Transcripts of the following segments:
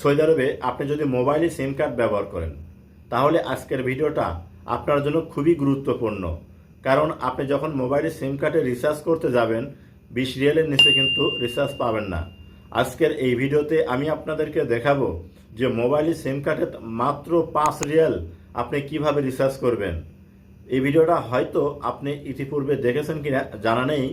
Saudi আরবে আপনি যদি মোবাইলে সিম কার্ড ব্যবহার করেন তাহলে আজকের ভিডিওটা আপনার জন্য খুবই গুরুত্বপূর্ণ। কারণ আপনি যখন মোবাইলে সিম কার্ডে রিচার্জ করতে যাবেন 20 রিয়ালের নিচে কিন্তু রিচার্জ পাবেন না। আজকের এই ভিডিওতে আমি আপনাদেরকে দেখাবো যে মোবাইলে সিম কার্ডে মাত্র 5 রিয়াল আপনি কিভাবে রিচার্জ করবেন। এই ভিডিওটা হয়তো আপনি ইতিপূর্বে দেখেছেন কিনা জানা নেই।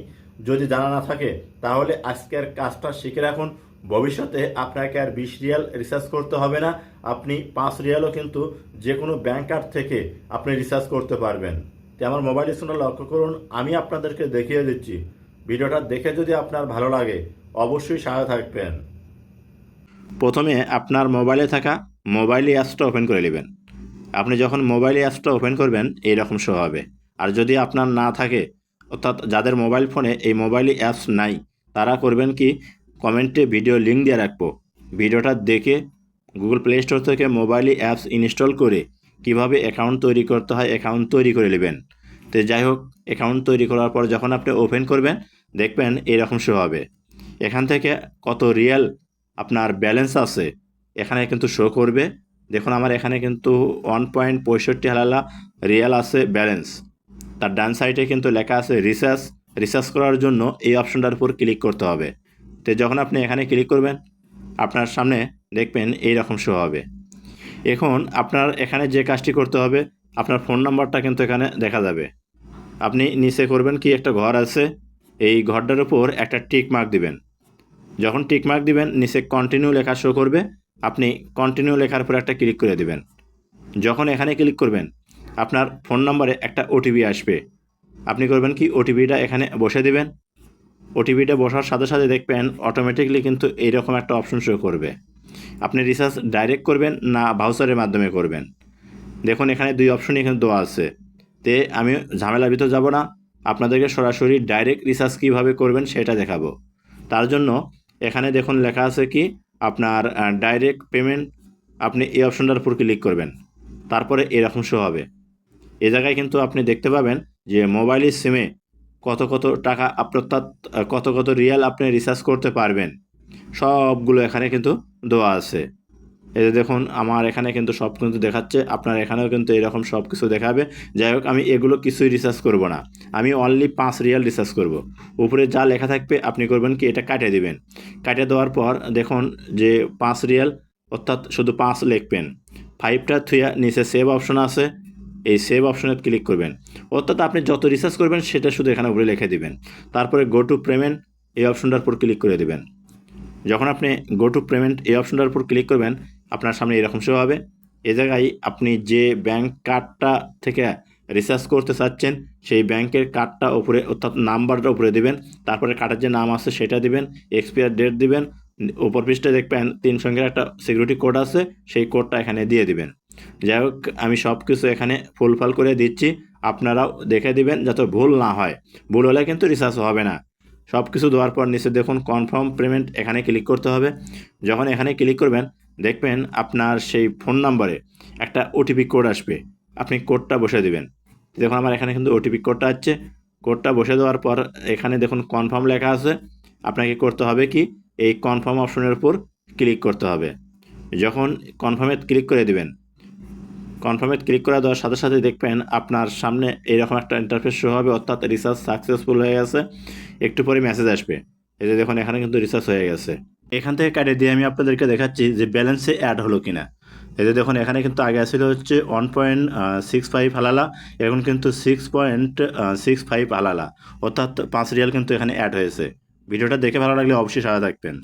যদি জানা না থাকে তাহলে আজকের কাজটা শিখে রাখুন। ভবিষ্যতে আপনাকে আর 20 রিয়াল রিচার্জ করতে হবে না, আপনি 5 রিয়ালও কিন্তু যে কোনো ব্যাংক কার্ড থেকে আপনি রিচার্জ করতে পারবেন। তো আমার মোবাইল স্ক্রিনটা লক্ষ্য করুন, আমি আপনাদেরকে দেখিয়ে দিচ্ছি। ভিডিওটা দেখে যদি আপনার ভালো লাগে অবশ্যই সাথে থাকবেন। প্রথমে আপনার মোবাইলে থাকা মোবাইল অ্যাপসটা ওপেন করে নেবেন। আপনি যখন মোবাইল অ্যাপসটা ওপেন করবেন এইরকম শো হবে। আর যদি আপনার না থাকে, অর্থাৎ যাদের মোবাইল ফোনে এই মোবাইল অ্যাপস নাই, তারা করবেন কি, কমেন্টে ভিডিও লিঙ্ক দিয়ে রাখবো। ভিডিওটা দেখে গুগল প্লে স্টোর থেকে মোবাইল অ্যাপস ইনস্টল করে কিভাবে অ্যাকাউন্ট তৈরি করতে হয় অ্যাকাউন্ট তৈরি করে নেবেন। তো যাই হোক, অ্যাকাউন্ট তৈরি করার পর যখন আপনি ওপেন করবেন দেখবেন এইরকম শো হবে। এখান থেকে কত রিয়াল আপনার ব্যালেন্স আছে এখানে কিন্তু শো করবে। দেখুন আমার এখানে কিন্তু 1.65 রিয়াল আছে ব্যালেন্স। তার ডান সাইডে কিন্তু লেখা আছে রিচার্জ। রিচার্জ করার জন্য এই অপশনটার উপর ক্লিক করতে হবে। তো যখন আপনি এখানে ক্লিক করবেন আপনার সামনে দেখবেন এই রকম শো হবে। এখন আপনার এখানে যে কাজটি করতে হবে, আপনার ফোন নাম্বারটা কিন্তু এখানে দেখা যাবে। আপনি নিচে করবেন কি, একটা ঘর আছে, এই ঘরটার উপর একটা টিক মার্ক দিবেন। যখন টিক মার্ক দিবেন নিচে কন্টিনিউ লেখা শো করবে, আপনি কন্টিনিউ লেখার উপর একটা ক্লিক করে দিবেন। যখন এখানে ক্লিক করবেন আপনার ফোন নম্বরে একটা ওটিপি আসবে। আপনি করবেন কি, ওটিপিটা এখানে বসে দিবেন। ওটিপিটা বসার সাথে সাথে দেখবেন অটোমেটিকলি কিন্তু এইরকম একটা অপশন শো করবে। আপনি রিচার্জ ডাইরেক্ট করবেন না ভাউচারের মাধ্যমে করবেন। দেখুন এখানে দুই অপশনই এখানে দেওয়া আছে। তে আমি ঝামেলার ভিতর যাব না, আপনাদেরকে সরাসরি ডাইরেক্ট রিচার্জ কীভাবে করবেন সেটা দেখাবো। তার জন্য এখানে দেখুন লেখা আছে কি, আপনার ডাইরেক্ট পেমেন্ট, আপনি এই অপশনটার উপর ক্লিক করবেন। তারপরে এরকম শো হবে। এ জায়গায় কিন্তু আপনি দেখতে পাবেন যে মোবাইলের সিমে কত কত টাকা অর্থাৎ কত কত রিয়াল আপনি রিচার্জ করতে পারবেন, সবগুলো এখানে কিন্তু দেওয়া আছে। এই যে দেখুন আমার এখানে কিন্তু সব কিন্তু দেখাচ্ছে, আপনার এখানেও কিন্তু এরকম সব কিছু দেখাবে। যাই হোক, আমি এগুলো কিছুই রিচার্জ করব না, আমি অনলি 5 রিয়াল রিচার্জ করব। উপরে যা লেখা থাকবে আপনি করবেন কি, এটা কাটিয়ে দিবেন। কাটিয়ে দেওয়ার পর দেখুন যে 5 রিয়াল অর্থাৎ শুধু 5 লিখবেন। 5টা থুয়া নিচে সেভ অপশন আছে, এই সেভ অপশনে ক্লিক করবেন। অর্থাৎ আপনি যত রিচার্জ করবেন সেটা শুধু এখানে উপরে লিখে দিবেন। তারপরে গো টু পেমেন্ট এই অপশনটার উপর ক্লিক করে দেবেন। যখন আপনি গো টু পেমেন্ট এই অপশনটার উপর ক্লিক করবেন আপনার সামনে এরকম শো হবে। এ জায়গায় আপনি যে ব্যাংক কার্ডটা থেকে রিচার্জ করতে চাচ্ছেন সেই ব্যাংকের কার্ডটা উপরে অর্থাৎ নাম্বারটা উপরে দিবেন। তারপরে কার্ডের যে নাম আছে সেটা দিবেন, এক্সপায়ার ডেট দিবেন। উপর পৃষ্ঠে দেখবেন 3 সংখ্যার একটা সিকিউরিটি কোড আছে, সেই কোডটা এখানে দিয়ে দিবেন। যাই হোক, আমি সব কিছু এখানে ফুলফাল করে দিচ্ছি, আপনারাও দেখে দিবেন যাতে ভুল না হয়। ভুল হলে কিন্তু রিচার্জ হবে না। সব কিছু দেওয়ার পর নিচে দেখুন কনফার্ম পেমেন্ট, এখানে ক্লিক করতে হবে। যখন এখানে ক্লিক করবেন দেখবেন আপনার সেই ফোন নাম্বারে একটা ওটিপি কোড আসবে, আপনি কোডটা বসে দিবেন। দেখুন আমার এখানে কিন্তু ওটিপি কোডটা আসছে। কোডটা বসে দেওয়ার পর এখানে দেখুন কনফার্ম লেখা আছে। আপনাকে করতে হবে কি, এই কনফার্ম অপশনের উপর ক্লিক করতে হবে। যখন কনফার্মে ক্লিক করে দিবেন, কনফার্মে ক্লিক করে দেওয়ার সাথে সাথে দেখবেন আপনার সামনে এরকম একটা ইন্টারফেস শো হবে, অর্থাৎ রিচার্জ সাকসেসফুল হয়ে গেছে। একটু পরে মেসেজ আসবে। এই যে দেখুন এখানে কিন্তু রিচার্জ হয়ে গেছে। এখান থেকে কাটে দিয়ে আমি আপনাদেরকে দেখাচ্ছি যে ব্যালেন্সে অ্যাড হলো কিনা। এই যে দেখুন এখানে কিন্তু আগে আসলে হচ্ছে 1.65 হালালা, এখন কিন্তু 6.65 হালালা, অর্থাৎ 5 রিয়াল কিন্তু এখানে অ্যাড হয়েছে। ভিডিওটা দেখে ভালো লাগলে অবশ্যই সাথে থাকবেন।